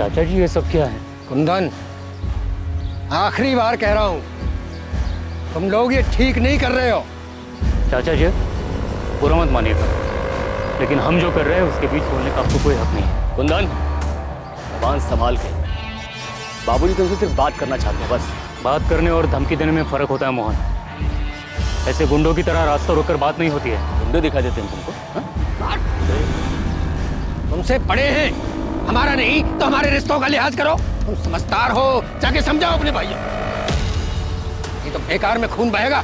चाचा जी ये सब क्या है? कुंदन, आखिरी बार कह रहा हूं, तुम लोग ये ठीक नहीं कर रहे हो। चाचा जी बुरा मत मानिएगा, लेकिन हम जो कर रहे हैं उसके बीच बोलने का आपको कोई हक नहीं है। कुंदन, जबान संभाल के। बाबूजी तुमसे सिर्फ बात करना चाहते हैं बस। बात करने और धमकी देने में फर्क होता है मोहन। ऐसे गुंडों की तरह रास्ता रोककर बात नहीं होती है। गुंडे दिखा देते हैं तुमको? तुमसे बड़े हैं, हमारा नहीं तो हमारे रिश्तों का लिहाज करो। तुम समझदार हो, जाके समझाओ अपने भाइयों। ये तो बेकार में खून बहेगा।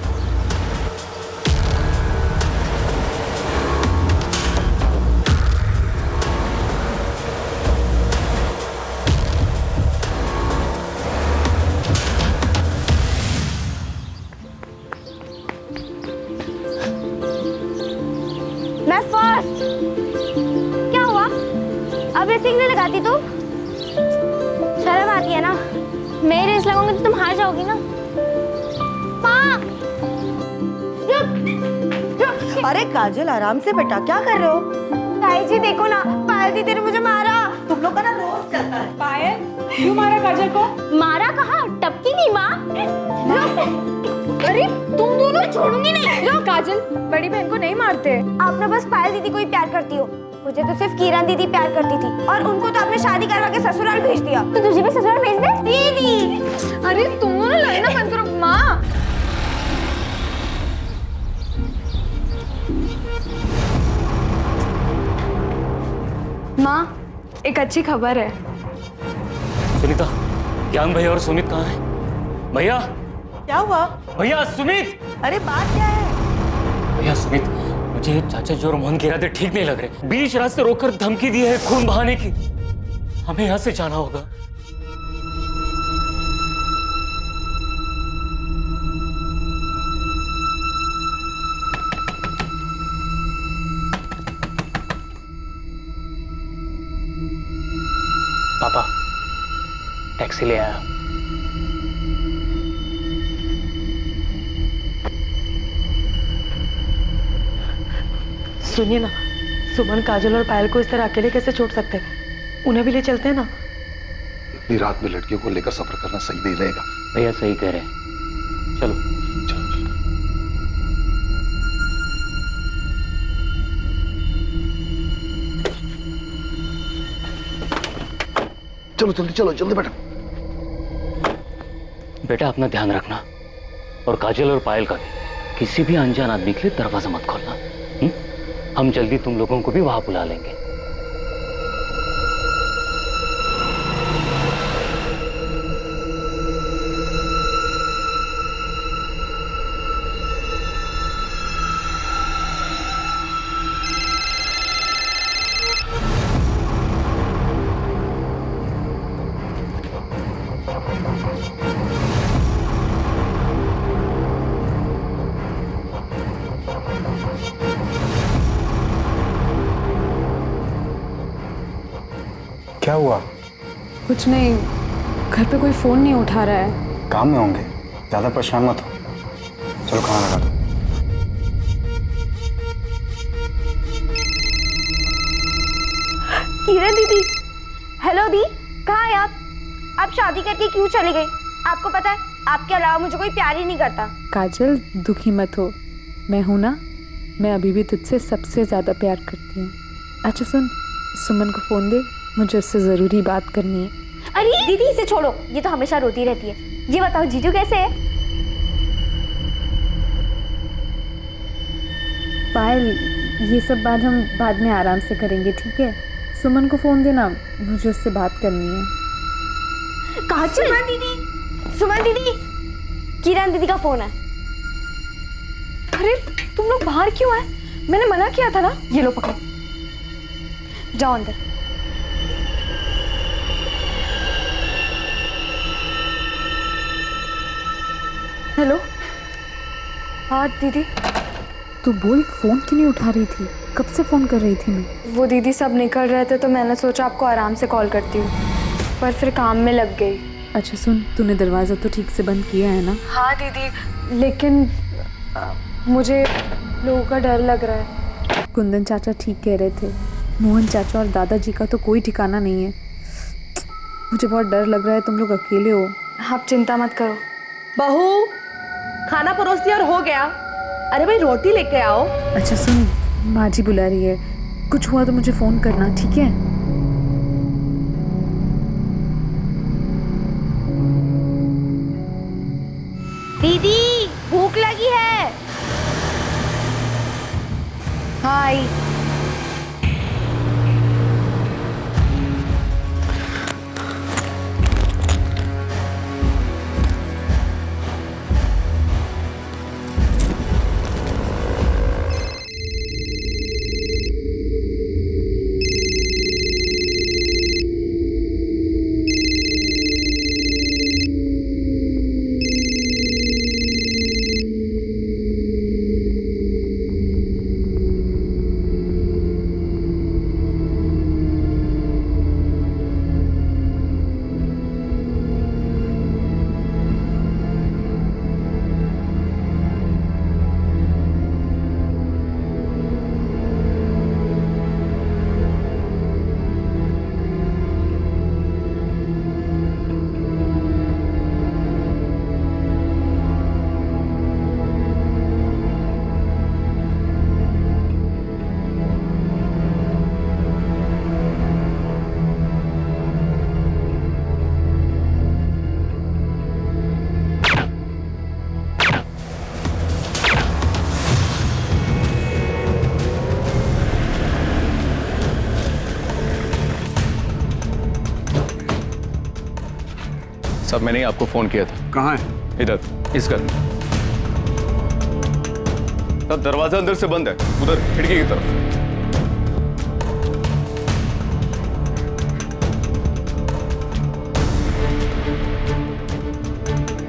मैं फर्स्ट। क्या हुआ? अब रेसिंग नहीं लगाती तुम? शर्म आती है ना? मैं रेस लगाऊंगी तो तुम हार जाओगी ना। माँ! रुक! अरे काजल, आराम से बेटा, क्या कर रहे हो? ताई जी देखो ना, पायल दीदी ने मुझे मारा। तुम लोग का ना रोज चलता है। पायल, क्यों मारा काजल को? मारा कहाँ? टपकी नहीं माँ। अरे तुम दोनों छोड़ूंगी नहीं। लो काजल, बड़ी बहन को नहीं मारते। आप ना बस पायल दीदी को ही प्यार करती हो। मुझे तो सिर्फ किरण दीदी प्यार करती थी, और उनको तो आपने शादी करवा के ससुराल भेज दिया। तो तुझे भी ससुराल भेज दे दीदी। अरे तुम दोनों लड़ना बंद करो। माँ, माँ, एक अच्छी खबर है। सुनीता, ज्ञान भैया और सुमित कहाँ हैं? भैया, क्या हुआ? भैया सुमित! अरे बात क्या है? भैया सुमित, मुझे चाचा जी और मोहन के इरादे ठीक नहीं लग रहे। बीच रास्ते रोककर धमकी दी है खून बहाने की। हमें यहाँ से जाना होगा। पापा, टैक्सी ले आया। सुनिए ना, सुमन, काजल और पायल को इस तरह अकेले कैसे छोड़ सकते हैं? उन्हें भी ले चलते हैं ना। इतनी रात में लड़कियों को लेकर सफर करना सही नहीं रहेगा। भैया सही कह रहे हैं, चलो। चलो जल्दी चलो, जल्दी बेटा। बेटा अपना ध्यान रखना, और काजल और पायल का भी। किसी भी अनजान आदमी के लिए दरवाजा मत खोलना। हम जल्दी तुम लोगों को भी वहां बुला लेंगे। क्या हुआ? कुछ नहीं, घर पे कोई फोन नहीं उठा रहा है। काम में होंगे, ज्यादा परेशान मत हो। चलो खाना लगा दो। किरण दीदी, हेलो दी, कहाँ हैं आप? आप शादी करके क्यों चले गए? आपको पता है, आपके अलावा मुझे कोई प्यार ही नहीं करता। काजल, दुखी मत हो, मैं हूं ना। मैं अभी भी तुझसे सबसे ज्यादा प्यार करती हूँ। अच्छा सुन, सुमन को फोन दे, मुझे उससे जरूरी बात करनी है। अरे दीदी, इसे छोड़ो, ये तो हमेशा रोती रहती है। ये बताओ जीजू कैसे है? पायल, ये सब बात हम बाद में आराम से करेंगे, ठीक है? सुमन को फोन देना, मुझे उससे बात करनी है। काजल, सुमन दीदी, सुमन दीदी, किरण दीदी का फोन है। अरे तुम लोग बाहर क्यों आए? मैंने मना किया था ना। ये लो पकड़ो, जाओ अंदर। हेलो। हाँ दीदी। तू बोल, फोन क्यों नहीं उठा रही थी? कब से फोन कर रही थी मैं? वो दीदी सब निकल रहे थे तो मैंने सोचा आपको आराम से कॉल करती हूँ, पर फिर काम में लग गई। अच्छा सुन, तूने दरवाज़ा तो ठीक से बंद किया है ना? हाँ दीदी, लेकिन मुझे लोगों का डर लग रहा है। कुंदन चाचा ठीक कह रहे थे, मोहन चाचा और दादाजी का तो कोई ठिकाना नहीं है। मुझे बहुत डर लग रहा है, तुम लोग अकेले हो। आप चिंता मत करो। बहू, खाना परोस दिया और हो गया। अरे भाई रोटी लेके आओ। अच्छा सुन, माँ जी बुला रही है, कुछ हुआ तो मुझे फोन करना, ठीक है? दीदी भूख लगी है। हाय। सब मैंने ही आपको फोन किया था। कहाँ है? इधर, इस घर। तब दरवाजा अंदर से बंद है, उधर खिड़की की तरफ।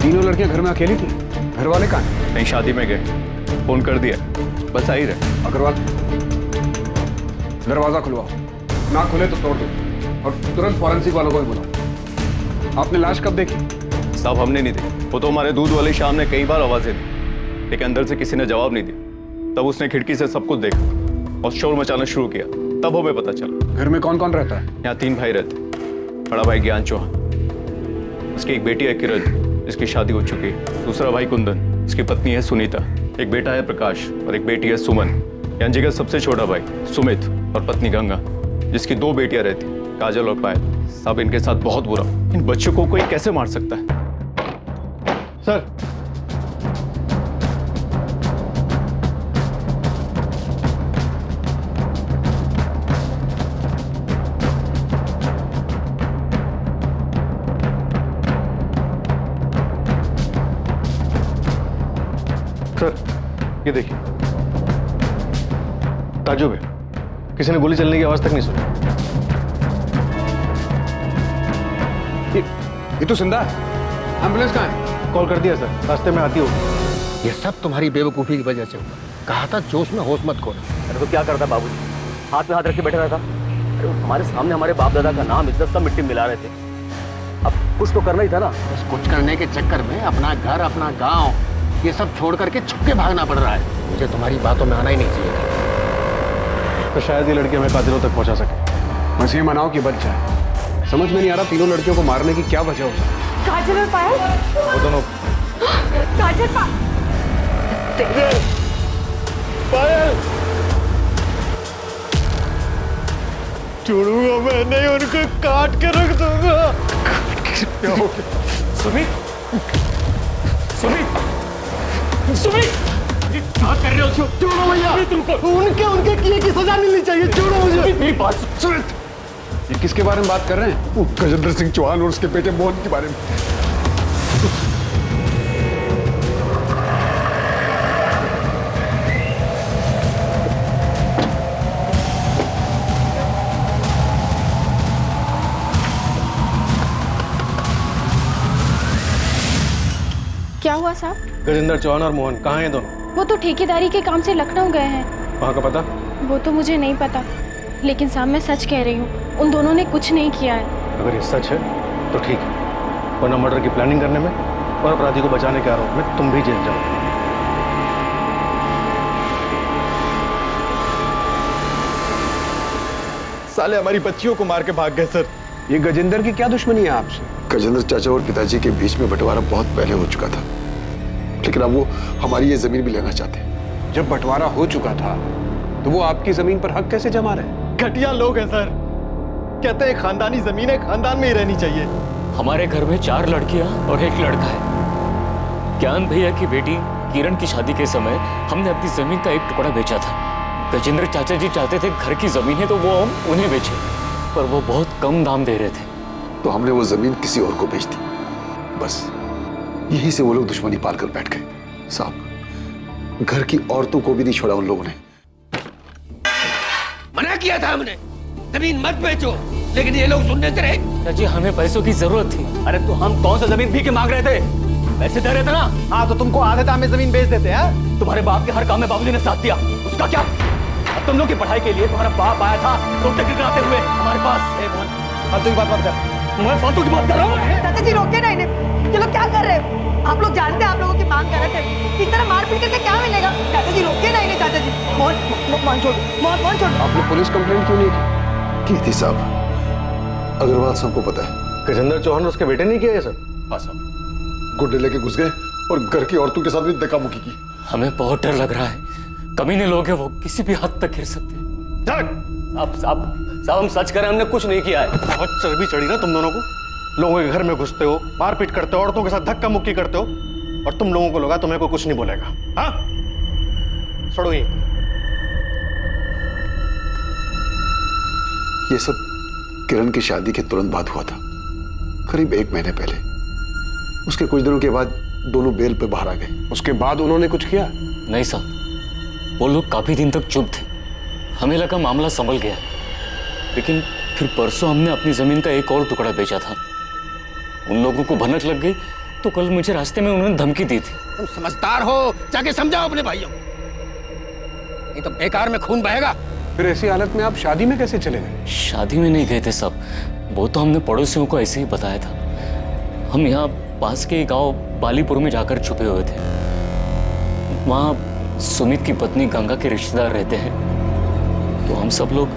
तीनों लड़कियां घर में अकेली थी? घर वाले कहाँ हैं? नहीं, शादी में गए। फोन कर दिया, बस आ ही रहे। अग्रवाल, दरवाजा खुलवाओ, ना खुले तो तोड़ दो और तुरंत फॉरेंसिक वालों को भी बुलाओ। आपने लाश कब देखी? साहब हमने नहीं देखी, वो तो हमारे दूध वाली शाम ने कई बार आवाजें दी, लेकिन अंदर से किसी ने जवाब नहीं दिया। तब उसने खिड़की से सब कुछ देखा और शोर मचाना शुरू किया, तब हमें पता चला। घर में कौन कौन रहता है? यहाँ 3 भाई रहते। बड़ा भाई ज्ञान चौहान, उसकी एक बेटी है किरण, जिसकी शादी हो चुकी है। दूसरा भाई कुंदन, उसकी पत्नी है सुनीता। एक बेटा है प्रकाश और एक बेटी है सुमन। यानी जगह सबसे छोटा भाई सुमित और पत्नी गंगा, जिसकी 2 बेटियां रहती, काजल और पायल। साहब इनके साथ बहुत बुरा। इन बच्चों को कोई कैसे मार सकता है? सर, ये देखिए, ताजुब है, किसी ने गोली चलने की आवाज तक नहीं सुनी। ये तो जिंदा है। एम्बुलेंस कहाँ है? कॉल कर दिया सर, रास्ते में आती होगी। ये सब तुम्हारी बेवकूफी की वजह से हुआ। कहा था जोश में होश मत खोना। अरे तो क्या करता बाबूजी, हाथ में हाथ रख के बैठा रहता। अरे हमारे सामने हमारे बाप दादा का नाम इज्जत सब मिट्टी में मिला रहे थे। अब कुछ तो करना ही था ना। बस कुछ करने के चक्कर में अपना घर, अपना गांव, ये सब छोड़ करके छुपके भागना पड़ रहा है। मुझे तुम्हारी बातों में आना ही नहीं चाहिए। तो शायद ये लड़की हमें कातिलों तक पहुंचा सके। बस ये मनाओ कि बच जाए। समझ में नहीं आ रहा तीनों लड़कियों को मारने की क्या वजह हो सकती है। काजल और पायल, वो दोनों काजल पायल छोड़ूंगा मैं नहीं, उनको काट के रख दूंगा। क्या हो गया? सुमित, सुमित, सुमित, क्या कर रहे हो? छोड़ो भैया, उनके किए की सजा मिलनी चाहिए। छोड़ो मुझे। मेरी बात सुमित। ये किसके बारे में बात कर रहे हैं? वो गजेंद्र सिंह चौहान और उसके बेटे मोहन के बारे में। क्या हुआ साहब? गजेंद्र चौहान और मोहन कहाँ हैं दोनों? वो तो ठेकेदारी के काम से लखनऊ गए हैं। वहाँ का पता? वो तो मुझे नहीं पता, लेकिन साहब मैं सच कह रही हूँ, उन दोनों ने कुछ नहीं किया है। अगर ये सच है तो ठीक है, वरना मर्डर की प्लानिंग करने में और अपराधी को बचाने के आरोप में तुम भी जेल जाओ। साले हमारी बच्चियों को मार के भाग गए सर। ये गजेंद्र की क्या दुश्मनी है आपसे? गजेंद्र चाचा और पिताजी के बीच में बंटवारा बहुत पहले हो चुका था, लेकिन अब वो हमारी ये जमीन भी लेना चाहते हैं। जब बंटवारा हो चुका था तो वो आपकी जमीन पर हक कैसे जमा रहे? घटिया लोग हैं सर। कहते हैं खानदानी जमीन है, खानदान में ही रहनी चाहिए। हमारे घर में 4 लड़कियां और 1 लड़का है। ज्ञान भैया की बेटी किरण की शादी के समय हमने अपनी जमीन का 1 टुकड़ा बेचा था। गजेंद्र चाचा जी चाहते थे घर की जमीन है तो वो हम उन्हें बेचे, पर वो बहुत कम दाम दे रहे थे, तो हमने वो जमीन किसी और को बेच दी। बस यहीं से वो लोग दुश्मनी पाल कर बैठ गए। साहब, घर की औरतों को भी नहीं छोड़ा उन लोगों ने। मना किया था हमने, जमीन मत बेचो, लेकिन ये लोग सुनने से रहे। चाची हमें पैसों की जरूरत थी। अरे तो हम कौन सा जमीन भीख के मांग रहे थे? पैसे दे रहे थे ना। हाँ तो तुमको आधे दाम में जमीन बेच देते हैं। तुम्हारे बाप के हर काम में बाबूजी ने साथ दिया, उसका क्या? अब तुम लोग की पढ़ाई के लिए तुम्हारा बाप आया था रोटे गिराते हुए हमारे पास। फालतू की बात मत कर। मैं फालतू की बात कर रहा हूँ। चाचा जी रोके ना इन्हें। ये लोग क्या कर रहे हैं? आप लोग जानते हैं आप लोगों की मांग कर रहे थे। इस तरह मार पीट करके क्या मिलेगा? चाचा जी रोके ना इन्हें। चाचा जी मोहन छोड़, मोहन छोड़। आपने पुलिस कंप्लेंट क्यों नहीं की थी साहब, अग्रवाल सबको पता है। गजेंद्र चौहान और उसके बेटे नहीं किया ये सब? हाँ साहब, गुड्डे लेके घुस गए और घर की औरतों के साथ भी धक्का मुक्की की। हमें बहुत डर लग रहा है, कमीने लोग हैं, वो किसी भी हद तक गिर सकते हैं। साहब हम सच करें, हमने कुछ नहीं किया है। बहुत चर्बी चढ़ी ना तुम दोनों को। लोगों के घर में घुसते हो, मारपीट करते हो, औरतों के साथ धक्का मुक्की करते हो, और तुम लोगों को लगा तुम्हें कोई कुछ नहीं बोलेगा। हाँ छोड़ो ये। ये सब किरण की शादी के तुरंत बाद हुआ था, करीब 1 महीने पहले। उसके कुछ दिनों के बाद दोनों बेल पे बाहर आ गए। उसके बाद उन्होंने कुछ किया? नहीं साहब, वो लोग काफी दिन तक चुप थे। हमें लगा मामला संभल गया, लेकिन फिर परसों हमने अपनी जमीन का 1 और टुकड़ा बेचा था। उन लोगों को भनक लग गई तो कल मुझे रास्ते में उन्होंने धमकी दी थी। तुम समझदार हो, जाके समझाओ अपने भाइयों को, नहीं तो बेकार में खून बहेगा। फिर ऐसी हालत में आप शादी में कैसे चले गए? शादी में नहीं गए थे साहब, वो तो हमने पड़ोसियों को ऐसे ही बताया था। हम यहाँ पास के गांव बालीपुर में जाकर छुपे हुए थे। वहाँ सुमित की पत्नी गंगा के रिश्तेदार रहते हैं, तो हम सब लोग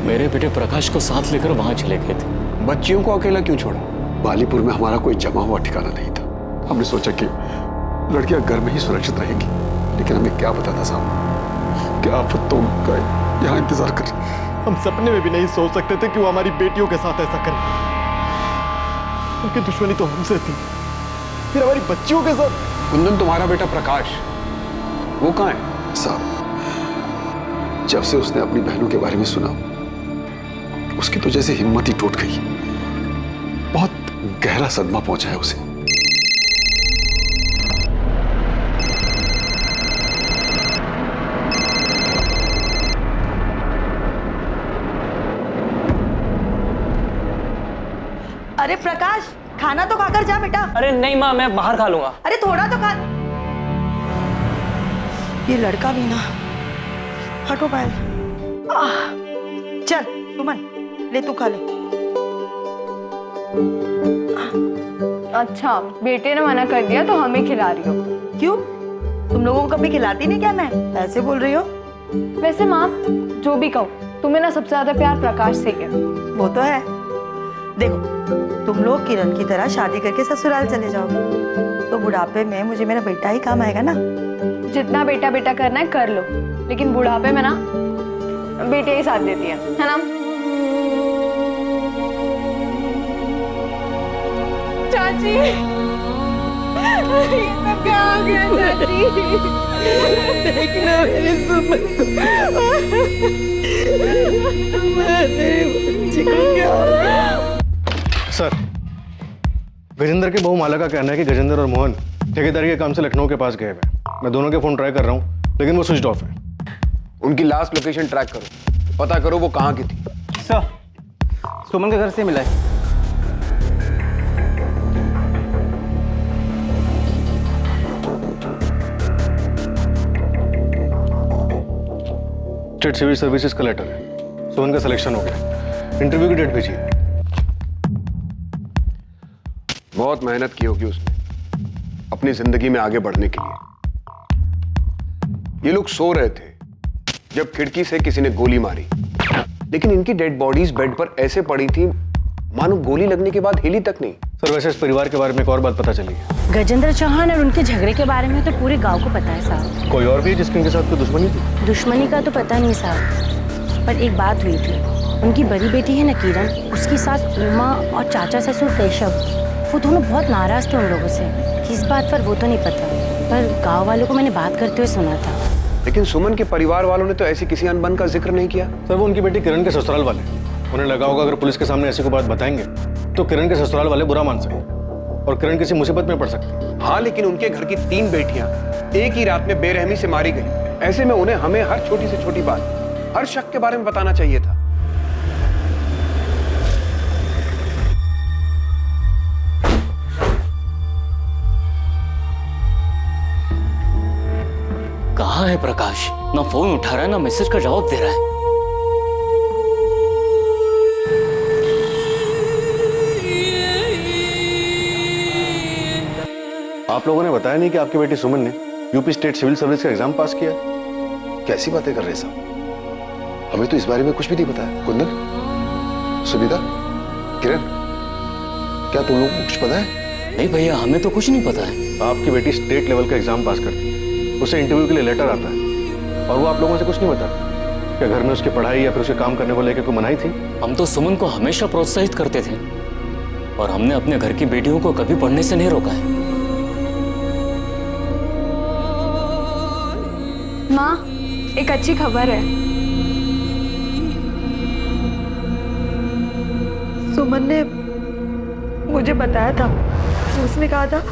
मेरे बेटे प्रकाश को साथ लेकर वहाँ चले गए थे। बच्चियों को अकेला क्यों छोड़ा? बालीपुर में हमारा कोई जमा हुआ ठिकाना नहीं था। हमने सोचा कि लड़कियां घर में ही सुरक्षित रहेंगी, लेकिन हमें क्या पता था साहब कि आफतों का यहाँ इंतजार कर। हम सपने में भी नहीं सोच सकते थे कि वो हमारी बेटियों के साथ ऐसा करे। उनकी दुश्मनी तो हमसे थी, फिर हमारी बच्चियों के साथ। कुंदन, तुम्हारा बेटा प्रकाश वो कहाँ है? साहब, जब से उसने अपनी बहनों के बारे में सुना, उसकी तो जैसे हिम्मत ही टूट गई। बहुत गहरा सदमा पहुंचा है उसे। अरे प्रकाश, खाना तो खाकर जा बेटा। अरे नहीं माँ, मैं बाहर खा लूंगा। अरे थोड़ा तो खा। ये लड़का भी ना। हटो पायल। चल सुमन, ले तू खा ले। अच्छा, बेटे ने मना कर दिया तो हमें खिला रही हो? क्यों, तुम लोगों को कभी खिलाती नहीं क्या? मैं ऐसे बोल रही हो? वैसे माँ, जो भी कहो, तुम्हें ना सबसे ज्यादा प्यार प्रकाश से है। वो तो है। देखो, तुम लोग किरण की तरह शादी करके ससुराल चले जाओगे तो बुढ़ापे में मुझे मेरा बेटा ही काम आएगा ना। जितना बेटा बेटा करना है कर लो, लेकिन बुढ़ापे में ना बेटे ही साथ देती है ना? चाची, क्या हो गया चाची? देखना मेरी सुमन मेरे बच्ची को क्या हो गया? सर, गजेंद्र के बहू माला का कहना है कि गजेंद्र और मोहन ठेकेदारी के काम से लखनऊ के पास गए हुए। मैं दोनों के फोन ट्राई कर रहा हूँ, लेकिन वो स्विच ऑफ है। उनकी लास्ट लोकेशन ट्रैक करो, पता करो वो कहाँ की थी। सर, सुमन के घर से मिला है। स्टेट सिविल सर्विसेज का लेटर है। सुमन का सिलेक्शन हो गया। इंटरव्यू की डेट भेजिए। बहुत मेहनत की होगी उसने अपनी जिंदगी में आगे बढ़ने के लिए। ये लोग सो रहे थे जब खिड़की से किसी ने गोली मारी, लेकिन इनकी डेड बॉडीज बेड पर ऐसे पड़ी थी मानो गोली लगने के बाद हिली तक नहीं। सर वैसे इस परिवार के बारे में एक और बात पता चली है। गजेंद्र चौहान और उनके झगड़े के बारे में तो पूरे गांव को पता है साहब। कोई और भी है जिसकी उनके साथ कोई दुश्मनी थी? दुश्मनी का तो पता नहीं साहब, पर एक बात हुई थी। उनकी बड़ी बेटी है ना किरण, उसकी सास उमा और चाचा ससुर केशव, वो दोनों बहुत नाराज थे उन लोगों से। किस बात पर वो तो नहीं पता, पर गाँव वालों को मैंने बात करते हुए सुना था। लेकिन सुमन के परिवार वालों ने तो ऐसी किसी अनबन का जिक्र नहीं किया। सर वो उनकी बेटी किरण के ससुराल वाले, उन्हें लगा होगा अगर पुलिस के सामने ऐसी कोई बात बताएंगे तो किरण के ससुराल वाले बुरा मान सकते और किरण किसी मुसीबत में पड़ सकती। हाँ, लेकिन उनके घर की 3 बेटियां एक ही रात में बेरहमी से मारी गई। ऐसे में उन्हें हमें हर छोटी से छोटी बात, हर शक के बारे में बताना चाहिए था। कहाँ है प्रकाश? ना फोन उठा रहा है ना मैसेज का जवाब दे रहा है। आप लोगों ने बताया नहीं कि आपकी बेटी सुमन ने यूपी स्टेट सिविल सर्विस का एग्जाम पास किया? कैसी बातें कर रहे साहब, हमें तो इस बारे में कुछ भी नहीं बताया। कुंदन, सुनीता, किरण, क्या तुम लोगों को कुछ पता है? नहीं भैया, हमें तो कुछ नहीं पता है। आपकी बेटी स्टेट लेवल का एग्जाम पास करती है, उसे इंटरव्यू के लिए लेटर आता है और वो आप लोगों से कुछ नहीं बताती। क्या घर में उसकी पढ़ाई या फिर उसके काम करने को लेकर कोई मनाही थी? हम तो सुमन को हमेशा प्रोत्साहित करते थे और हमने अपने घर की बेटियों को कभी पढ़ने से नहीं रोका है। माँ, एक अच्छी खबर है। सुमन ने मुझे बताया था, उसने कहा था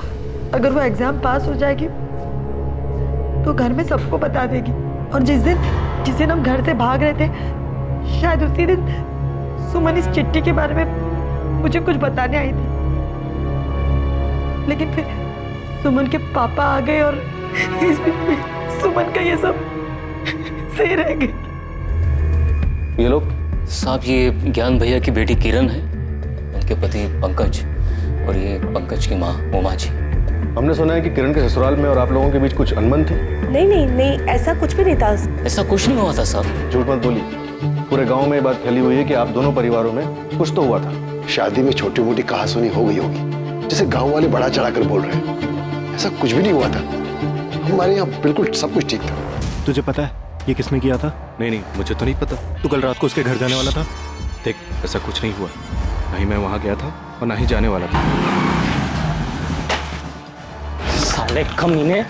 अगर वो एग्जाम पास हो जाएगी तो घर में सबको बता देगी। और जिस दिन हम घर से भाग रहे थे, शायद उसी दिन सुमन इस चिट्ठी के बारे में मुझे कुछ बताने आई थी। लेकिन फिर सुमन के पापा आ गए और इस बीच में सुमन का ये सब सही रह गया। ये लोग साहब, ये ज्ञान भैया की बेटी किरण है, उनके पति पंकज और ये पंकज की माँ उमा जी। हमने सुना है कि किरण के ससुराल में और आप लोगों के बीच कुछ अनबन थी। नहीं, ऐसा कुछ भी नहीं था। ऐसा कुछ नहीं हुआ था साहब। झूठ मत बोली, पूरे गांव में ये बात फैली हुई है कि आप दोनों परिवारों में कुछ तो हुआ था। शादी में छोटी मोटी कहासुनी हो गई होगी, जिसे गांव वाले बढ़ा चढ़ाकर बोल रहे हैं। ऐसा कुछ भी नहीं हुआ था, हमारे यहाँ बिल्कुल सब कुछ ठीक था। तुझे पता है ये किसने किया था? नहीं, मुझे तो नहीं पता। तू कल रात को उसके घर जाने वाला था। देख, ऐसा कुछ नहीं हुआ, ना ही मैं वहां गया था और ना ही जाने वाला था। साले कमीने,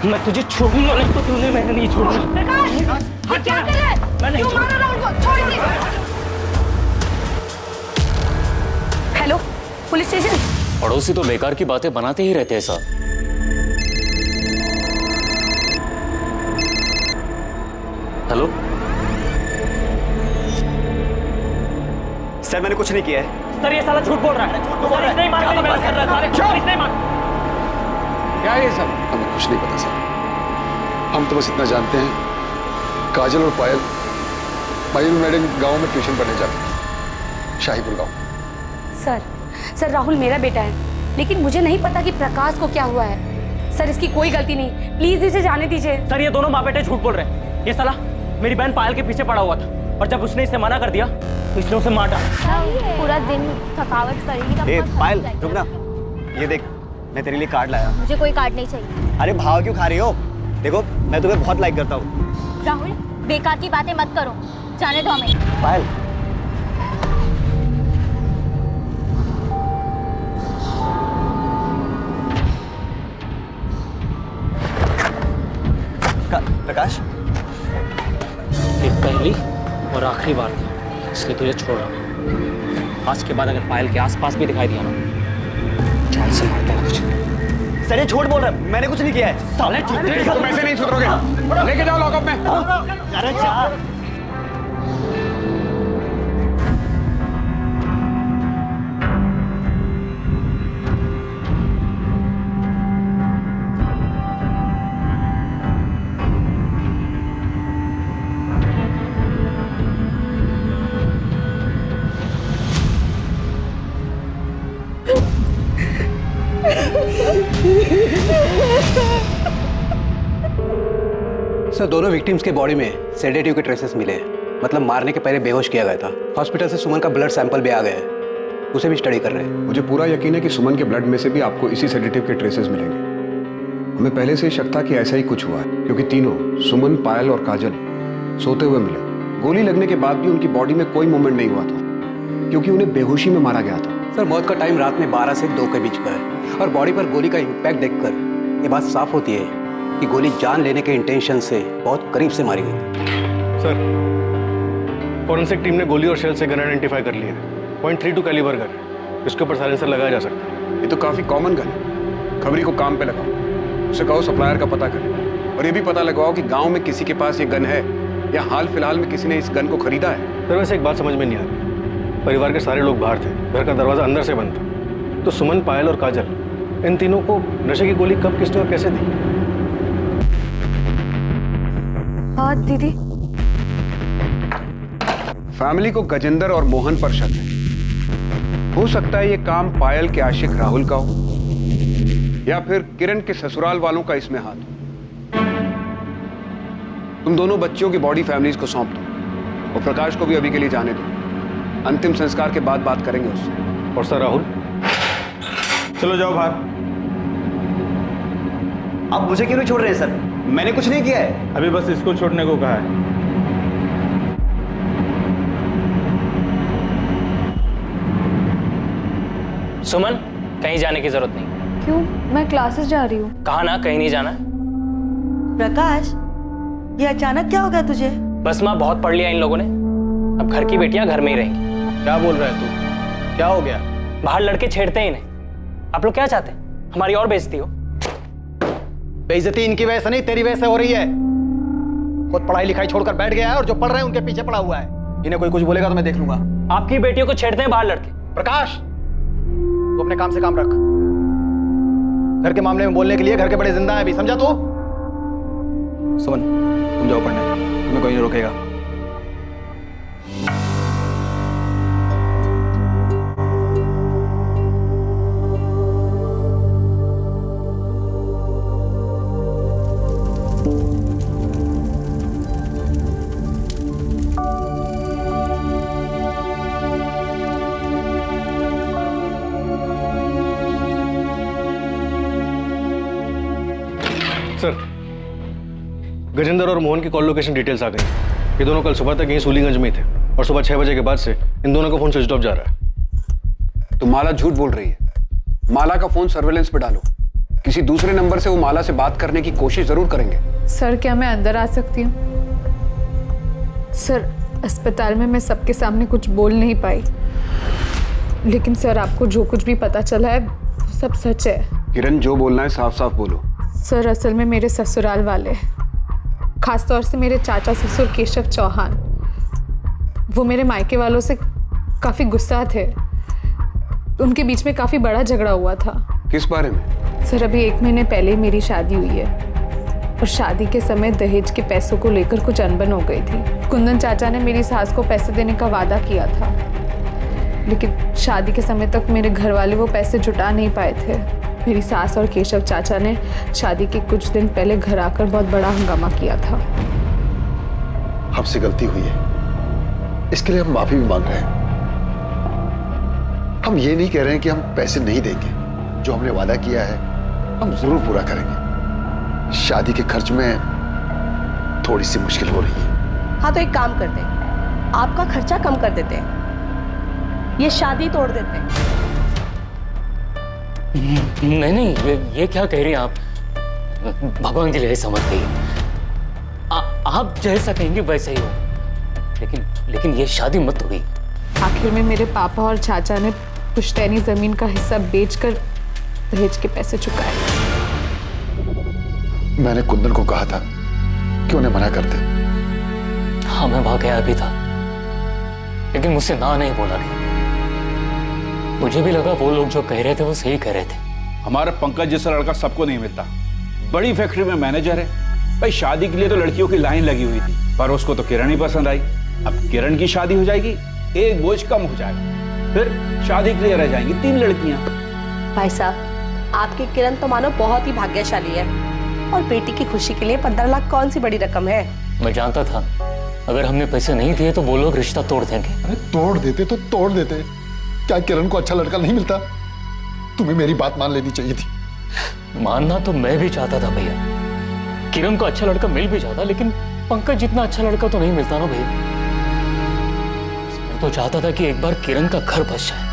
मैं तुझे छोड़ूंगा नहीं तो तूने मैंने नहीं छोड़ना। प्रकाश, ये क्या कर रहा है? क्यों मार रहा है उनको? छोड़ दे। Hello, police station. पड़ोसी तो बेकार की बातें बनाते ही रहते हैं साहब। हेलो सर, मैंने कुछ नहीं किया है। सर, ये साला झूठ बोल रहा है। नहीं मार कर रहा है। क्या ये सब? हमें कुछ नहीं पता सर, हम तो बस इतना जानते हैं काजल और पायल मयूर मैडम गांव में ट्यूशन पढ़ने जाते हैं, शाहीपुर गांव। सर राहुल मेरा बेटा है, लेकिन मुझे नहीं पता कि प्रकाश को क्या हुआ है। सर, इसकी कोई गलती नहीं, प्लीज इसे जाने दीजिए। सर, ये दोनों माँ बेटे झूठ बोल रहे हैं। ये साला मेरी बहन पायल के पीछे पड़ा हुआ था और जब उसने इसे मना कर दिया तो इसने उसे मार डाला। पूरा दिन थकावट करेगी तब ए बहुत पायल, थक रुक ना, ये देख, मैं तेरे लिए कार्ड लाया। मुझे कोई कार्ड नहीं चाहिए। अरे भाव क्यों खा रही हो? देखो, मैं तुम्हें बहुत लाइक करता हूँ। राहुल, बेकार की बातें मत करो, जाने दो हमें। पायल, प्रकाश, ये पहली और आखिरी बार था, इसलिए तुझे छोड़ रहा हूं। आज के बाद अगर पायल के आसपास भी दिखाई दिया ना, जान से मारता हूं तुझे। सर ये झूठ बोल रहा है, मैंने कुछ नहीं किया है। साले झूठे। तुम ऐसे नहीं सुधरोगे, लेके जाओ लॉकअप में। अरे जा। सर, दोनों विक्टिम्स के बॉडी में सेडेटिव के ट्रेसेस मिले हैं। मतलब मारने के पहले बेहोश किया गया था। हॉस्पिटल से सुमन का ब्लड सैंपल भी आ गया है, उसे भी स्टडी कर रहे हैं। मुझे पूरा यकीन है कि सुमन के ब्लड में से भी आपको इसी सेडेटिव के ट्रेसेस मिलेंगे। हमें पहले से ही शक था कि ऐसा ही कुछ हुआ है, क्योंकि तीनों सुमन, पायल और काजल सोते हुए मिले। गोली लगने के बाद भी उनकी बॉडी में कोई मूवमेंट नहीं हुआ था, क्योंकि उन्हें बेहोशी में मारा गया था। सर, मौत का टाइम रात में 12 से 2 के बीच का है और बॉडी पर गोली का इम्पैक्ट देखकर ये बात साफ होती है कि गोली जान लेने के इंटेंशन से बहुत करीब से मारी गई। सर, फॉरेंसिक टीम ने गोली और शेल से गन आइडेंटिफाई कर लिया है। .32 कैलिबर गन है, इसके ऊपर साइलेंसर लगाया जा सकता है। ये तो काफी कॉमन गन है। खबरी को काम पे लगाओ, उसे कहो सप्लायर का पता करे और ये भी पता लगाओ कि गांव में किसी के पास ये गन है या हाल फिलहाल में किसी ने इस गन को खरीदा है। सर, वैसे एक बात समझ में नहीं आ रही। परिवार के सारे लोग बाहर थे, घर का दरवाजा अंदर से बंद था, तो सुमन, पायल और काजल, इन तीनों को नशे की गोली कब, किसने और कैसे दी? हाँ दीदी। फैमिली को गजेंद्र और मोहन पर शक है। हो सकता है ये काम पायल के आशिक राहुल का हो या फिर किरण के ससुराल वालों का इसमें हाथ हो। तुम दोनों बच्चियों की बॉडी फैमिलीज को सौंप दो और प्रकाश को भी अभी के लिए जाने दो। अंतिम संस्कार के बाद बात करेंगे उससे। और सर राहुल? चलो जाओ बाहर। आप मुझे क्यों नहीं छोड़ रहे हैं सर? मैंने कुछ नहीं किया है। अभी बस इसको छोड़ने को कहा है। सुमन, कहीं जाने की जरूरत नहीं। क्यों? मैं क्लासेस जा रही हूँ। कहा ना कहीं नहीं जाना। प्रकाश, ये अचानक क्या हो गया तुझे? बस माँ, बहुत पढ़ लिया इन लोगों ने, अब घर की बेटियां घर में ही रहेंगी। क्या बोल रहा है तू? क्या हो गया? बाहर लड़के छेड़ते हैं इन्हें। आप लोग क्या चाहते हैं, हमारी और बेइज्जती हो? बेइज्जती इनकी वजह से नहीं, तेरी वजह से हो रही है। खुद पढ़ाई लिखाई छोड़कर बैठ गया है और जो पढ़ रहे हैं उनके पीछे पड़ा हुआ है। इन्हें कोई कुछ बोलेगा तो मैं देख लूंगा। आपकी बेटियों को छेड़ते हैं बाहर लड़के। प्रकाश, तू अपने काम से काम रख। घर के मामले में बोलने के लिए घर के बड़े जिंदा है अभी, समझा तू? सुमन, तुम जाओ पढ़ने, तुम्हें कोई नहीं रोकेगा। सर, गजेंद्र और मोहन की कॉल लोकेशन डिटेल्स आ गई। ये दोनों कल सुबह तक यहीं सूलीगंज में थे और सुबह 6 बजे के बाद से इन दोनों का फोन स्विच ऑफ जा रहा है। तो माला झूठ बोल रही है। माला का फोन सर्वेलेंस पे डालो। किसी दूसरे नंबर से वो माला से बात करने की कोशिश जरूर करेंगे। सर, क्या मैं अंदर आ सकती हूँ? सर, अस्पताल में मैं सबके सामने कुछ बोल नहीं पाई, लेकिन सर आपको जो कुछ भी पता चला है वो सब सच है। किरण, जो बोलना है साफ साफ बोलो। सर, असल में मेरे ससुराल वाले, खासतौर से मेरे चाचा ससुर केशव चौहान, वो मेरे मायके वालों से काफ़ी गुस्सा थे। उनके बीच में काफ़ी बड़ा झगड़ा हुआ था। किस बारे में? सर, अभी 1 महीने पहले ही मेरी शादी हुई है और शादी के समय दहेज के पैसों को लेकर कुछ अनबन हो गई थी। कुंदन चाचा ने मेरी सास को पैसे देने का वादा किया था, लेकिन शादी के समय तक मेरे घर वाले वो पैसे जुटा नहीं पाए थे। मेरी सास और केशव चाचा ने शादी के कुछ दिन पहले घर आकर बहुत बड़ा हंगामा किया था। हमसे गलती हुई है, इसके लिए हम माफी भी मांग रहे हैं। हम ये नहीं कह रहे हैं कि हम पैसे नहीं देंगे। जो हमने वादा किया है हम जरूर पूरा करेंगे। शादी के खर्च में थोड़ी सी मुश्किल हो रही है। हाँ, तो एक काम करते हैं, आपका खर्चा कम कर देते हैं, ये शादी तोड़ देते हैं। नहीं, ये क्या कह रही हैं आप? भगवान के लिए समझ गई। आप जैसा कहेंगे वैसा ही हो, लेकिन ये शादी मत तोड़ी। आखिर में मेरे पापा और चाचा ने पुश्तैनी जमीन का हिस्सा बेचकर दहेज के पैसे चुकाए। मैंने कुंदन को कहा था कि उन्हें मना कर दे। हाँ, मैं वहां गया भी था, लेकिन मुझसे ना नहीं बोला गया। मुझे भी लगा वो लोग जो कह रहे थे वो सही कह रहे थे। हमारा पंकज जैसा लड़का सबको नहीं मिलता। बड़ी फैक्ट्री में मैनेजर है भाई। शादी के लिए तो लड़कियों की लाइन लगी हुई थी, पर उसको तो किरण ही पसंद आई। अब किरण की शादी हो जाएगी, एक बोझ कम हो जाएगा, फिर शादी के लिए रह जाएंगी 3 लड़कियां। भाई साहब, आपकी किरण तो मानो बहुत ही भाग्यशाली है, और बेटी की खुशी के लिए 15 लाख कौन सी बड़ी रकम है। मैं जानता था अगर हमने पैसे नहीं दिए तो वो लोग रिश्ता तोड़ देंगे। अरे तोड़ देते तो तोड़ देते, क्या किरण को अच्छा लड़का नहीं मिलता? तुम्हें मेरी बात मान लेनी चाहिए थी। मानना तो मैं भी चाहता था भैया, किरण को अच्छा लड़का मिल भी जाता, लेकिन पंकज जितना अच्छा लड़का तो नहीं मिलता ना भैया। मैं तो चाहता था कि एक बार किरण का घर बस जाए।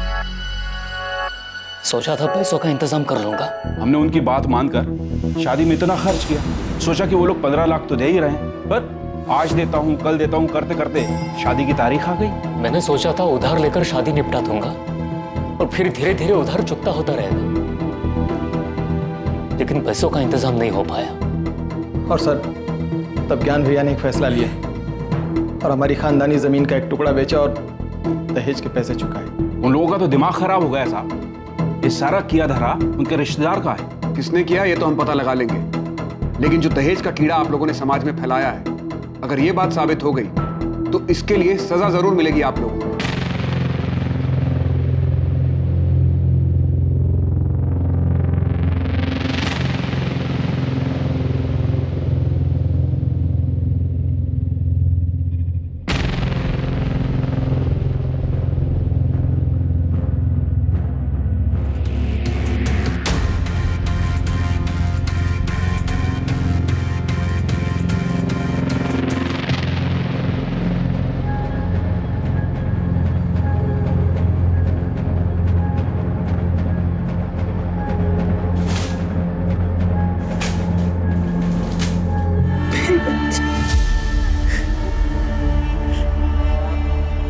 सोचा था पैसों का इंतजाम कर लूंगा। हमने उनकी बात मानकर शादी में इतना खर्च किया, सोचा कि वो लोग 15 लाख तो दे ही रहे हैं, पर आज देता हूँ कल देता हूँ करते करते शादी की तारीख आ गई। मैंने सोचा था उधार लेकर शादी निपटा दूंगा और फिर धीरे धीरे उधार चुकता होता रहेगा, लेकिन पैसों का इंतजाम नहीं हो पाया। और सर, तब ज्ञान भैया ने एक फैसला लिया और हमारी खानदानी जमीन का एक टुकड़ा बेचा और दहेज के पैसे चुकाए। उन लोगों का तो दिमाग खराब हो गया साहब। ये सारा किया धरा उनके रिश्तेदार का है। किसने किया ये तो हम पता लगा लेंगे, लेकिन जो दहेज का कीड़ा आप लोगों ने समाज में फैलाया है, अगर ये बात साबित हो गई तो इसके लिए सजा जरूर मिलेगी आप लोगों को।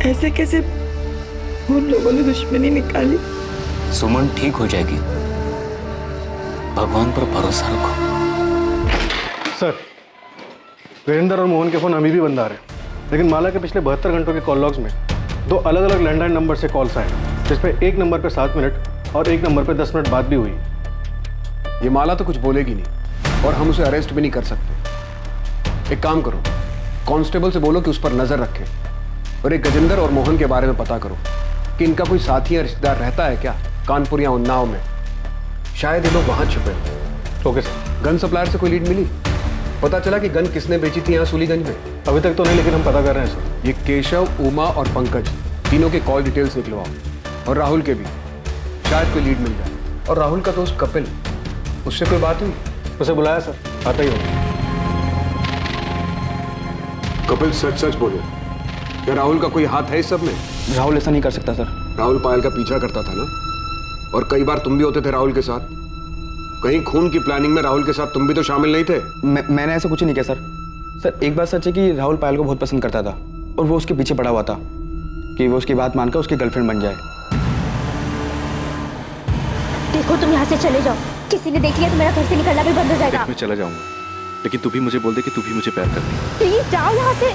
ऐसे कैसे उन लोगों ने दुश्मनी निकाली? सुमन ठीक हो जाएगी, भगवान पर भरोसा रखो। सर, वीरेंद्र और मोहन के फोन अभी भी बंद आ रहे हैं, लेकिन माला के पिछले 72 घंटों के कॉल लॉग्स में 2 अलग अलग लैंडलाइन नंबर से कॉल्स आए, जिसपे एक नंबर पे 7 मिनट और एक नंबर पे 10 मिनट बाद भी हुई। ये माला तो कुछ बोलेगी नहीं और हम उसे अरेस्ट भी नहीं कर सकते। एक काम करो, कांस्टेबल से बोलो कि उस पर नजर रखे और एक गजेंद्र और मोहन के बारे में पता करो कि इनका कोई साथी या रिश्तेदार रहता है क्या कानपुर या उन्नाव में। शायद ये लोग वहां छुपे। Okay sir. गन सप्लायर से कोई लीड मिली? पता चला कि गन किसने बेची थी यहाँ सूलीगंज में? अभी तक तो नहीं, लेकिन हम पता कर रहे हैं सर। ये केशव, उमा और पंकज तीनों के कॉल डिटेल्स निकलवाओ और राहुल के भी, शायद कोई लीड मिल जाए। और राहुल का दोस्त कपिल, उससे कोई बात हुई? उसे बुलाया सर, आता ही होगा। कपिल सच बोलो, क्या राहुल का कोई हाथ है इस सब में? राहुल ऐसा नहीं कर सकता सर। राहुल पायल का पीछा करता था ना, और कई बार तुम भी होते थे राहुल के साथ। कहीं खून की प्लानिंग में राहुल के साथ तुम भी तो शामिल नहीं थे? मैंने ऐसा कुछ नहीं किया सर। सर, एक बात सच है कि राहुल पायल को बहुत पसंद करता था और वो उसके पीछे पड़ा हुआ था कि वो उसकी बात मानकर उसकी गर्लफ्रेंड बन जाए। देखो तुम यहाँ से चले जाओ, किसी ने देख लिया तो मेरा घर से निकलना भी बंद हो जाएगा। मैं चला जाऊंगा, लेकिन तू भी मुझे बोल दे कि तू भी मुझे प्यार करती है। प्लीज जाओ यहाँ से,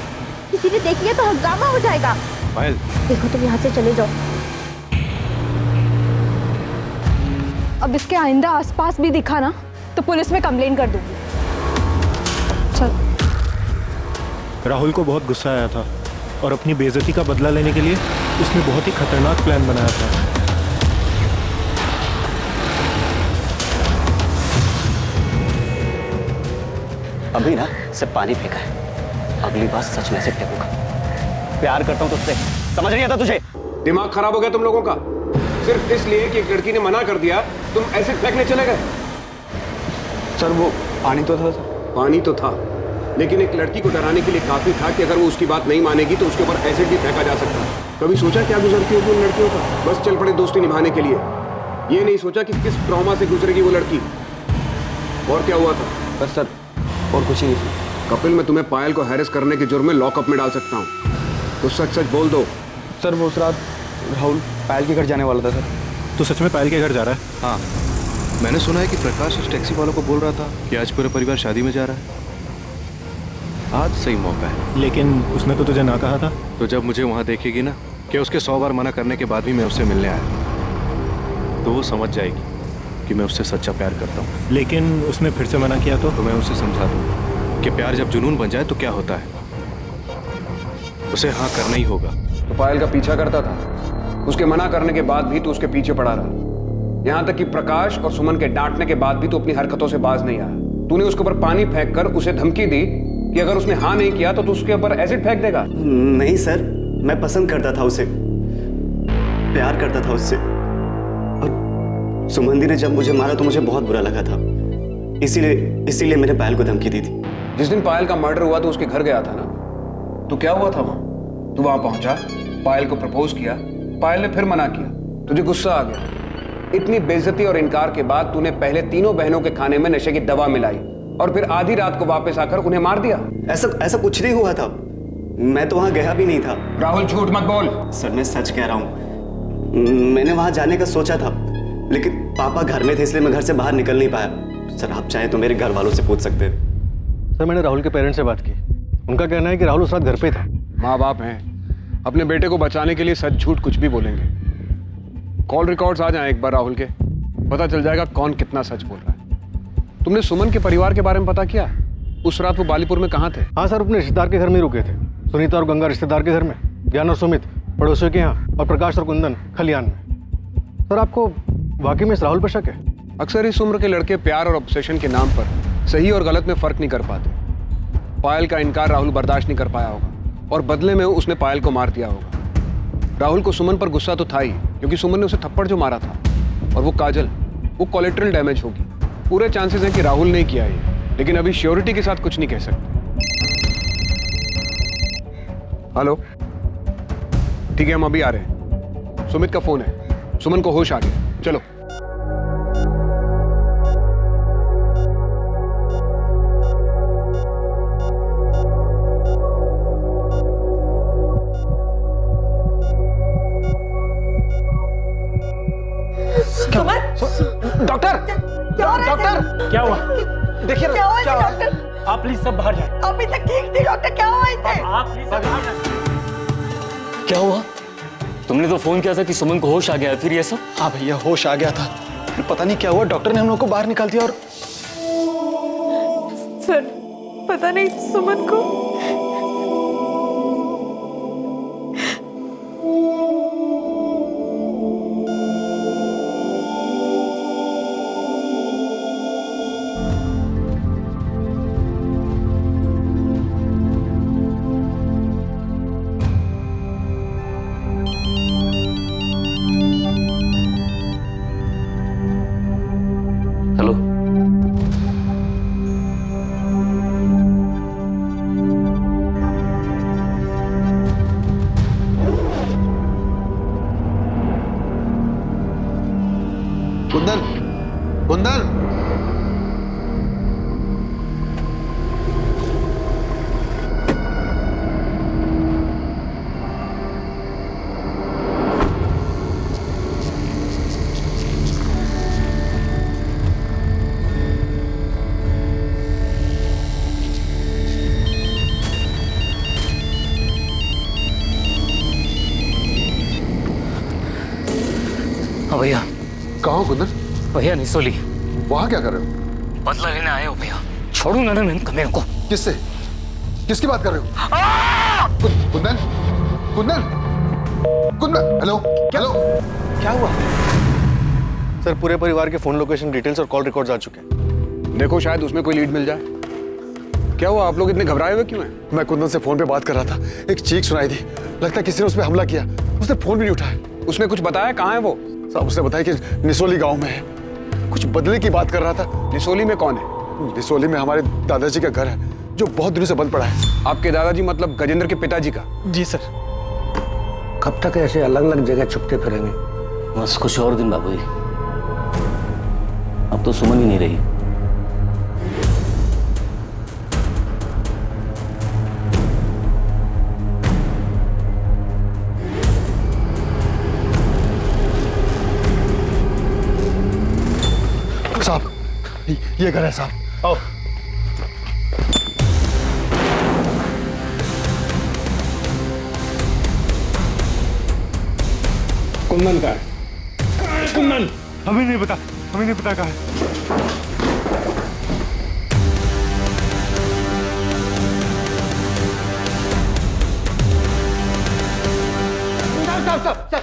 किसी ने देख लिया तो हंगामा हो जाएगा। पायल, देखो तुम यहाँ से चले जाओ। अब इसके आइंदा आसपास भी दिखा ना तो पुलिस में कंप्लेन कर दूंगी। चल। राहुल को बहुत गुस्सा आया था और अपनी बेइज्जती का बदला लेने के लिए उसने बहुत ही खतरनाक प्लान बनाया था। अभी ना सिर्फ पानी फेंका है, अगली बार सच में से फेंकूंगा। प्यार करता हूं तुझसे, समझ नहीं आता तुझे? दिमाग खराब हो गया तुम लोगों का? सिर्फ इसलिए कि एक लड़की ने मना कर दिया तुम ऐसे फेंकने चले गए? सर, वो पानी तो था सर। पानी तो था, लेकिन एक लड़की को डराने के लिए काफी था कि अगर वो उसकी बात नहीं मानेगी तो उसके ऊपर एसिड भी फेंका जा सकता है। कभी सोचा क्या गुजरती होगी उन लड़कियों का? बस चल पड़े दोस्ती निभाने के लिए। ये नहीं सोचा कि किस ट्रॉमा से गुजरेगी वो लड़की। और क्या हुआ था? बस सर, और कुछ ही नहीं। कपिल, मैं तुम्हें पायल को हैरेस करने के जुर्म में लॉकअप में डाल सकता हूँ, तो सच बोल दो। सर, वो उस रात राहुल पायल के घर जाने वाला था सर। तो सच में पायल के घर जा रहा है? हाँ, मैंने सुना है कि प्रकाश उस टैक्सी वालों को बोल रहा था कि आज पूरा परिवार शादी में जा रहा है। आज सही मौका है। लेकिन उसने तो तुझे ना कहा था। तो जब मुझे वहाँ देखेगी ना कि उसके 100 बार मना करने के बाद भी मैं उससे मिलने आया, तो वो समझ जाएगी कि मैं उससे सच्चा प्यार करता हूँ। लेकिन उसने फिर से मना किया तो मैं उसे समझा दूँ कि प्यार जब जुनून बन जाए तो क्या होता है, उसे हाँ करना ही होगा। तो पायल का पीछा करता था, उसके मना करने के बाद भी तो उसके पीछे पड़ा रहा। यहाँ तक कि प्रकाश और सुमन के डांटने के बाद भी तो अपनी हरकतों से बाज नहीं आया। तूने उसके ऊपर पानी फेंक कर उसे धमकी दी कि अगर उसने हाँ नहीं किया तो तू उसके ऊपर एसिड फेंक देगा? नहीं सर, मैं पसंद करता था उसे, प्यार करता था उससे, और सुमंदी ने जब मुझे मारा तो मुझे बहुत बुरा लगा था। इसीलिए मैंने पायल को धमकी दी थी। जिस दिन पायल का मर्डर हुआ तो उसके घर गया था ना? तो क्या हुआ था वहां? तू वहां पहुंचा, पायल को प्रपोज किया, पायल ने फिर मना किया, तुझे गुस्सा आ गया। इतनी बेइज्जती और इनकार के बाद तूने पहले तीनों बहनों के खाने में नशे की दवा मिलाई और फिर आधी रात को वापस आकर उन्हें मार दिया। ऐसा कुछ नहीं हुआ था, मैं तो वहां गया भी नहीं था। राहुल झूठ मत बोल। सर मैं सच कह रहा हूं, मैंने वहां जाने का सोचा था, लेकिन पापा घर में थे इसलिए मैं घर से बाहर निकल नहीं पाया। सर आप चाहें तो मेरे घर वालों से पूछ सकते हैं। सर मैंने राहुल के पेरेंट्स से बात की, उनका कहना है कि राहुल उस रात घर पे था। माँ बाप हैं, अपने बेटे को बचाने के लिए सच झूठ कुछ भी बोलेंगे। कॉल रिकॉर्ड्स आ जाएं एक बार राहुल के, पता चल जाएगा कौन कितना सच बोल रहा है। तुमने सुमन के परिवार के बारे में पता किया? उस रात वो बालीपुर में कहाँ थे? हाँ सर, अपने रिश्तेदार के घर में ही रुके थे। सुनीता और गंगा रिश्तेदार के घर में, ज्ञान और सुमित पड़ोसियों के यहाँ, और प्रकाश और कुंदन खलियान में। सर आपको वाकई में इस राहुल पर शक है? अक्सर इस उम्र के लड़के प्यार और ऑब्सेशन के नाम पर सही और गलत में फर्क नहीं कर पाते। पायल का इनकार राहुल बर्दाश्त नहीं कर पाया होगा और बदले में उसने पायल को मार दिया होगा। राहुल को सुमन पर गुस्सा तो था ही, क्योंकि सुमन ने उसे थप्पड़ जो मारा था, और वो काजल, वो कोलेटरल डैमेज होगी। पूरे चांसेस हैं कि राहुल ने किया ये, लेकिन अभी श्योरिटी के साथ कुछ नहीं कह सकते। हेलो, ठीक है हम अभी आ रहे हैं। सुमित का फोन है, सुमन को होश आ गया, चलो। डॉक्टर, डॉक्टर क्या हुआ? देखिए क्या हुआ डॉक्टर? आप प्लीज सब बाहर जाए। अभी तक ठीक थी डॉक्टर, क्या हुआ इसे? आप प्लीज सब बाहर जाए। क्या हुआ? तुमने तो फोन किया था कि सुमन को होश आ गया, फिर ये सब? हाँ भैया होश आ गया था, फिर पता नहीं क्या हुआ, डॉक्टर ने हम लोग को बाहर निकाल दिया। और सर पता नहीं सुमन को हेलो, कुंदन, कुंदन, हाँ भैया। कहाँ हो कुंदन? भैया निसोली। वहाँ क्या कर रहे हो? बदला लेने आए हो भैया, छोड़ू ना इन कमीनों को। किससे? किसकी बात कर रहे हो? कुंदन, कुंदन, कुंदन, हेलो, हेलो, क्या हुआ? सर पूरे परिवार के फोन लोकेशन डिटेल्स और कॉल रिकॉर्ड्स आ चुके हैं। देखो शायद उसमें कोई लीड मिल जाए। क्या हुआ, आप लोग इतने घबराए हुए क्यों हैं? मैं कुंदन से फोन पे बात कर रहा था, एक चीख सुनाई दी, लगता है किसी ने उस पर हमला किया। उसने फोन भी नहीं उठाया। उसने कुछ बताया? कहाँ है वो? साहब उसने बताया कि निसोली गांव में है, कुछ बदले की बात कर रहा था। निसोली में कौन है? निसोली में हमारे दादाजी का घर है, जो बहुत दिनों से बंद पड़ा है। आपके दादाजी मतलब गजेंद्र के पिताजी का? जी सर। कब तक ऐसे अलग अलग जगह छुपते फिरेंगे? बस कुछ और दिन बाबूजी, अब तो सुमन ही नहीं रही। साहब ये घर है साहब, आओ। कुंदन का है। कुंदन हमें नहीं पता, हमें नहीं पता कहाँ है।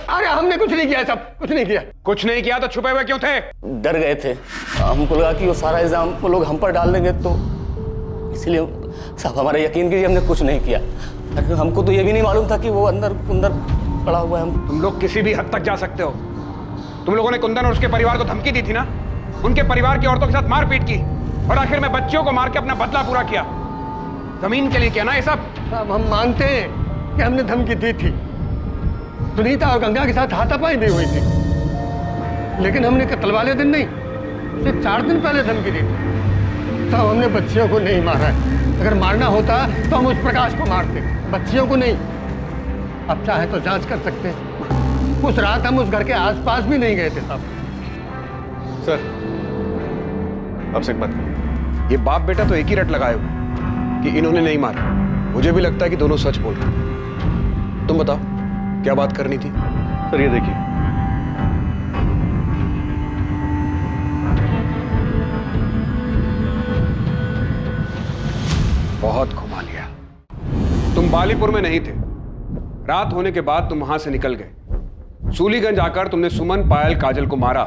अरे हमने कुछ नहीं किया, सब कुछ नहीं किया। कुछ नहीं किया तो छुपे हुए क्यों थे? डर गए थे, हमको लगा कि वो सारा इल्जाम वो लोग हम पर डाल देंगे, तो इसलिए साहब हमारा यकीन कीजिए, हमने कुछ नहीं किया। हमको तो ये भी नहीं मालूम था कि वो अंदर पड़ा हुआ है। तुम लोग किसी भी हद तक जा सकते हो। तुम लोगों ने कुंदन और उसके परिवार को धमकी दी थी ना, उनके परिवार की औरतों के साथ मारपीट की और आखिर में बच्चियों को मार के अपना बदला पूरा किया। जमीन के लिए किया ना ये सब। साहब हम मानते हैं कि हमने धमकी दी थी, सुनीता और गंगा के साथ हाथापाई भी हुई थी, लेकिन हमने कत्ल वाले दिन नहीं, सिर्फ 4 दिन पहले धमकी दी थी। साहब हमने बच्चियों को नहीं मारा है। अगर मारना होता तो हम उस प्रकाश को मारते, बच्चियों को नहीं। अब चाहे तो जांच कर सकते हैं। उस रात हम उस घर के आसपास भी नहीं गए थे साहब। सर आपसे एक बात करूं। ये बाप बेटा तो एक ही रट लगाए हुए कि इन्होंने नहीं मारा। मुझे भी लगता है कि दोनों सच बोल रहे। तुम बताओ क्या बात करनी थी? सर ये देखिए, बहुत घुमा लिया। तुम बालीपुर में नहीं थे। रात होने के बाद तुम वहां से निकल गए। सूलीगंज आकर तुमने सुमन, पायल, काजल को मारा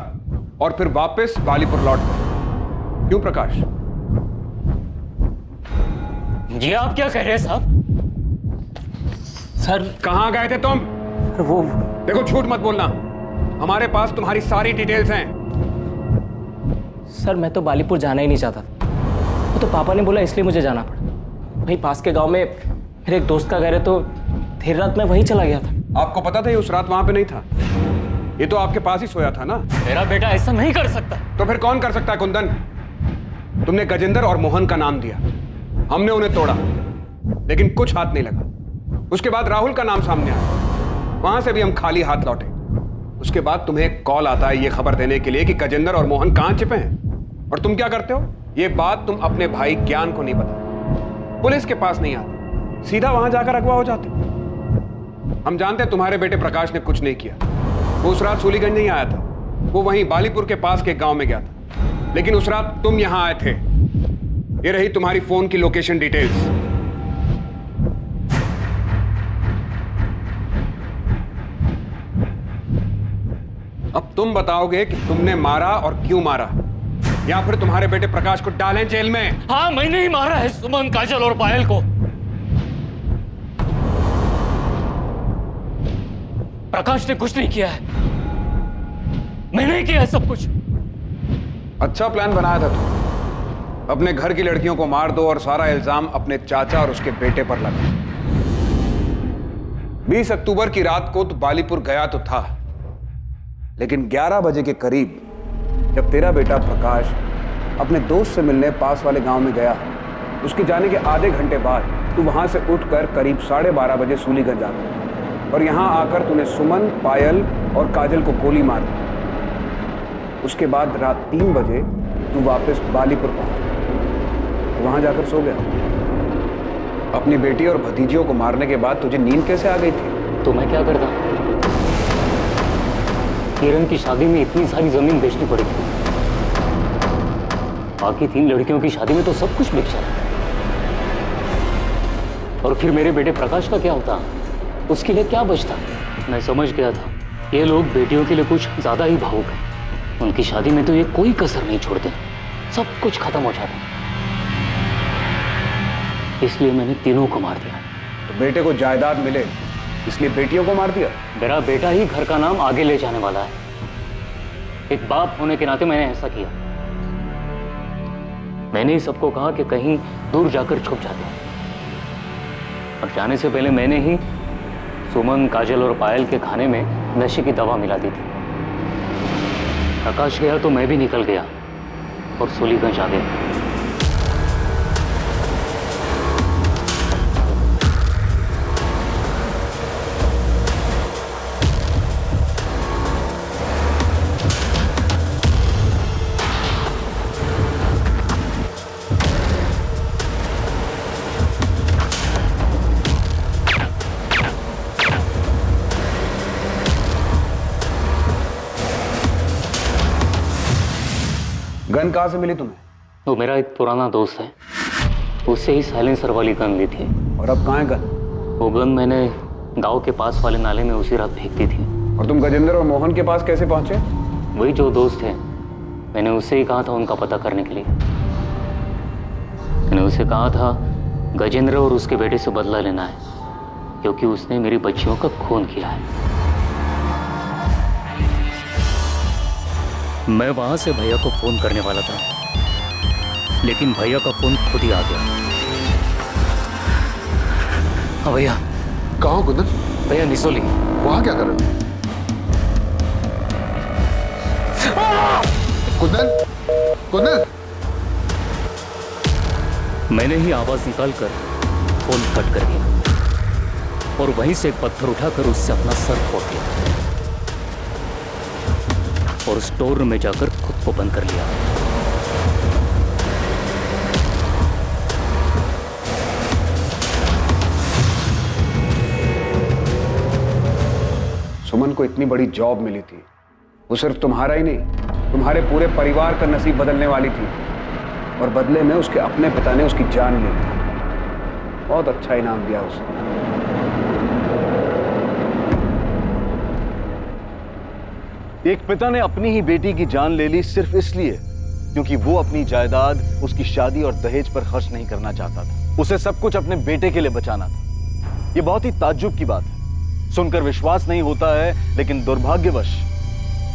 और फिर वापस बालीपुर लौट गए। क्यों प्रकाश? जी आप क्या कह रहे हैं साहब? सर कहां गए थे तुम? वो देखो झूठ मत बोलना, हमारे पास तुम्हारी सारी डिटेल्स हैं। सर मैं तो बालीपुर जाना ही नहीं चाहता, वो तो पापा ने बोला इसलिए मुझे जाना पड़ा। वहीं पास के गांव में मेरे एक दोस्त का घर है, तो देर रात मैं वहीं चला गया था। आपको पता था ये उस रात वहां पे नहीं था? ये तो आपके पास ही सोया था ना। मेरा बेटा ऐसा नहीं कर सकता। तो फिर कौन कर सकता है कुंदन? तुमने गजेंद्र और मोहन का नाम दिया, हमने उन्हें तोड़ा, लेकिन कुछ हाथ नहीं लगा। उसके बाद राहुल का नाम सामने आया, वहां से भी हम खाली हाथ लौटे। उसके बाद तुम्हें कॉल आता है ये खबर देने के लिए कि गजेंद्र और मोहन कहां छिपे हैं, और तुम क्या करते हो? ये बात तुम अपने भाई ज्ञान को नहीं बताते, पुलिस के पास नहीं आते, सीधा वहां जाकर अगवा हो जाते। हम जानते हैं तुम्हारे बेटे प्रकाश ने कुछ नहीं किया। वो उस रात सूलीगंज नहीं आया था, वो वहीं बालीपुर के पास के गांव में गया था। लेकिन उस रात तुम यहां आए थे। ये रही तुम्हारी फोन की लोकेशन डिटेल्स। अब तुम बताओगे कि तुमने मारा और क्यों मारा, या फिर तुम्हारे बेटे प्रकाश को डालें जेल में? हाँ मैंने ही मारा है सुमन, काजल और पायल को। प्रकाश ने कुछ नहीं किया है, मैंने ही किया है सब कुछ। अच्छा प्लान बनाया था तुम, अपने घर की लड़कियों को मार दो और सारा इल्जाम अपने चाचा और उसके बेटे पर लगा। 20 अक्टूबर की रात को तो बालीपुर गया तो था, लेकिन 11 बजे के करीब जब तेरा बेटा प्रकाश अपने दोस्त से मिलने पास वाले गांव में गया, उसके जाने के आधे घंटे बाद तू वहां से उठकर करीब 12:30 बजे सूलीगंज आ गया, और यहां आकर तूने सुमन, पायल और काजल को गोली मार दी। उसके बाद रात 3 बजे तू वापस बालीपुर पहुंच गया, वहां जाकर सो गया। अपनी बेटी और भतीजियों को मारने के बाद तुझे नींद कैसे आ गई थी? तो मैं क्या करता? किरण की शादी में इतनी सारी जमीन बेचनी पड़ी थी, बाकी 3 लड़कियों की शादी में तो सब कुछ बेचा। और फिर मेरे बेटे प्रकाश का क्या होता? उसके लिए क्या बचता? मैं समझ गया था ये लोग बेटियों के लिए कुछ ज्यादा ही भावुक हैं। उनकी शादी में तो ये कोई कसर नहीं छोड़ते, सब कुछ खत्म हो जाता। इसलिए मैंने तीनों को मार दिया। तो बेटे को जायदाद मिले इसलिए बेटियों को मार दिया? मेरा बेटा ही घर का नाम आगे ले जाने वाला है, एक बाप होने के नाते मैंने ऐसा किया। मैंने ही सबको कहा कि कहीं दूर जाकर छुप जाते हैं, और जाने से पहले मैंने ही सुमन, काजल और पायल के खाने में नशे की दवा मिला दी थी। प्रकाश गया तो मैं भी निकल गया और सूलीगंज आ गया। गन कहां से मिली तुम्हें? वो मेरा एक पुराना दोस्त है, उससे ही साइलेंसर वाली गन ली थी। और अब कहां है गन? वो गन मैंने गांव के पास वाले नाले में उसी रात फेंक दी थी। और तुम गजेंद्र और मोहन के पास कैसे पहुंचे? वही जो दोस्त थे, मैंने उससे ही कहा था उनका पता करने के लिए। मैंने उसे कहा था गजेंद्र और उसके बेटे से बदला लेना है, क्योंकि उसने मेरी बच्चियों का खून किया है। मैं वहां से भैया को फोन करने वाला था, लेकिन भैया का फोन खुद ही आ गया। हाँ भैया। कहाँ हो कुंदन? भैया निसोली। वहां क्या कर रहे हो? कुंदन, कुंदन। मैंने ही आवाज निकालकर फोन कट कर दिया और वहीं से एक पत्थर उठाकर उससे अपना सर फोड़ दिया और स्टोर रूम में जाकर खुद को बंद कर लिया। सुमन को इतनी बड़ी जॉब मिली थी, वो सिर्फ तुम्हारा ही नहीं, तुम्हारे पूरे परिवार का नसीब बदलने वाली थी, और बदले में उसके अपने पिता ने उसकी जान ले ली। बहुत अच्छा इनाम दिया उसे। एक पिता ने अपनी ही बेटी की जान ले ली सिर्फ इसलिए क्योंकि वो अपनी जायदाद, उसकी शादी और दहेज पर खर्च नहीं करना चाहता था। उसे सब कुछ अपने बेटे के लिए बचाना था। ये बहुत ही ताज्जुब की बात है, सुनकर विश्वास नहीं होता है, लेकिन दुर्भाग्यवश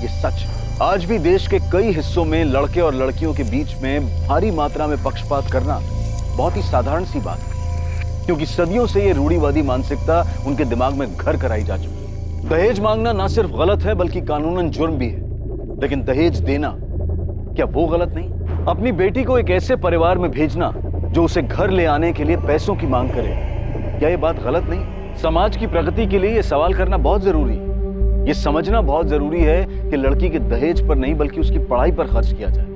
ये सच है। आज भी देश के कई हिस्सों में लड़के और लड़कियों के बीच में भारी मात्रा में पक्षपात करना बहुत ही साधारण सी बात है, क्योंकि सदियों से ये रूढ़िवादी मानसिकता उनके दिमाग में घर कराई जा चुकी है। दहेज मांगना ना सिर्फ गलत है बल्कि कानूनन जुर्म भी है, लेकिन दहेज देना क्या वो गलत नहीं? अपनी बेटी को एक ऐसे परिवार में भेजना जो उसे घर ले आने के लिए पैसों की मांग करे, क्या ये बात गलत नहीं? समाज की प्रगति के लिए ये सवाल करना बहुत जरूरी है। ये समझना बहुत जरूरी है कि लड़की के दहेज पर नहीं बल्कि उसकी पढ़ाई पर खर्च किया जाए,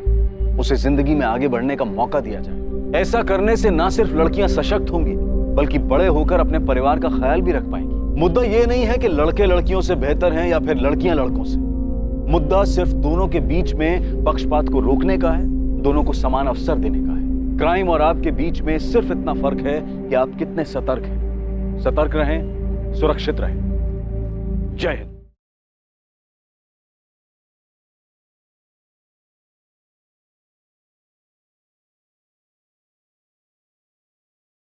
उसे जिंदगी में आगे बढ़ने का मौका दिया जाए। ऐसा करने से ना सिर्फ लड़कियां सशक्त होंगी बल्कि बड़े होकर अपने परिवार का ख्याल भी रख पाएंगी। मुद्दा ये नहीं है कि लड़के लड़कियों से बेहतर हैं या फिर लड़कियां लड़कों से। मुद्दा सिर्फ दोनों के बीच में पक्षपात को रोकने का है, दोनों को समान अवसर देने का है। क्राइम और आपके बीच में सिर्फ इतना फर्क है कि आप कितने सतर्क हैं। सतर्क रहें, सुरक्षित रहें। जय हिंद।